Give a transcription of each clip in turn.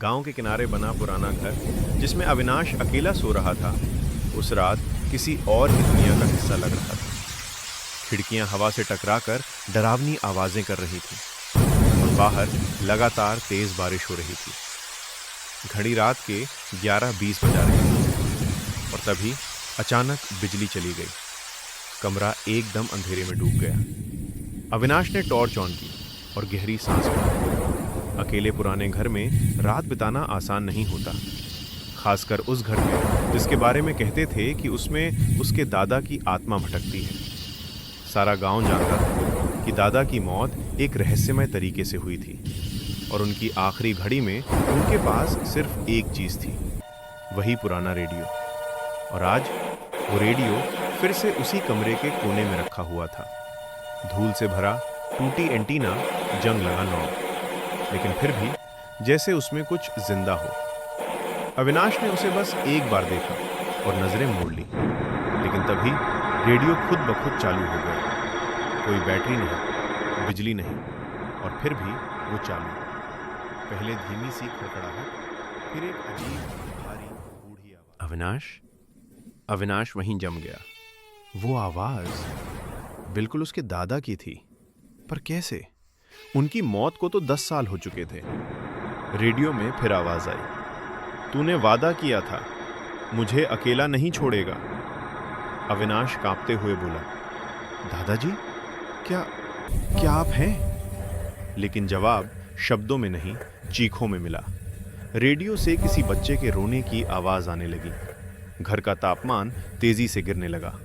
गांव के किनारे बना पुराना घर जिसमें अविनाश अकेला सो रहा था, उस रात किसी और ही दुनिया का हिस्सा लग रहा था। खिड़कियां हवा से टकराकर डरावनी आवाजें कर रही थीं और बाहर लगातार तेज बारिश हो रही थी। घड़ी रात के 11:20 बजा रहे थे और तभी अचानक बिजली चली गई। कमरा एकदम अंधेरे में डूब गया। अविनाश ने टॉर्च ऑन की और गहरी सांस ली। अकेले पुराने घर में रात बिताना आसान नहीं होता, खासकर उस घर में जिसके बारे में कहते थे कि उसमें उसके दादा की आत्मा भटकती है। सारा गांव जानता था कि दादा की मौत एक रहस्यमय तरीके से हुई थी और उनकी आखिरी घड़ी में उनके पास सिर्फ एक चीज थी, वही पुराना रेडियो। और आज वो रेडियो फिर से उसी कमरे के कोने में रखा हुआ था। धूल से भरा टूटी एंटीना, जंग लगा नॉब, लेकिन फिर भी जैसे उसमें कुछ जिंदा हो। अविनाश ने उसे बस एक बार देखा और नजरें मोड़ ली, लेकिन तभी रेडियो खुद ब खुद चालू हो गया। कोई बैटरी नहीं, बिजली नहीं, और फिर भी वो चालू। पहले धीमी सी खड़खड़ाहट, फिर एक अजीब भारी बूढ़ी आवाज। अविनाश वहीं जम गया। वो आवाज बिल्कुल उसके दादा की थी, पर कैसे? उनकी मौत को तो 10 साल हो चुके थे। रेडियो में फिर आवाज आई, तूने वादा किया था, मुझे अकेला नहीं छोड़ेगा। अविनाश कांपते हुए बोला, दादाजी, क्या आप हैं? लेकिन जवाब शब्दों में नहीं, चीखों में मिला। रेडियो से किसी बच्चे के रोने की आवाज आने लगी। घर का तापमान तेजी से गिरने लगा।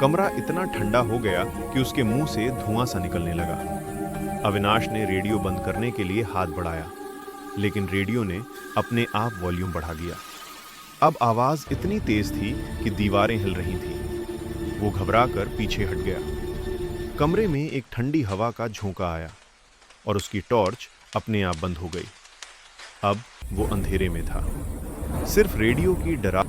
कमरा इतना ठंडा हो गया कि उसके मुंह से धुआं सा निकलने लगा। अविनाश ने रेडियो बंद करने के लिए हाथ बढ़ाया, लेकिन रेडियो ने अपने आप वॉल्यूम बढ़ा दिया। अब आवाज इतनी तेज थी कि दीवारें हिल रही थीं। वो घबराकर पीछे हट गया। कमरे में एक ठंडी हवा का झोंका आया और उसकी टॉर्च अपने आप बंद हो गई। अब वो अंधेरे में था। सिर्फ रेडियो की डरा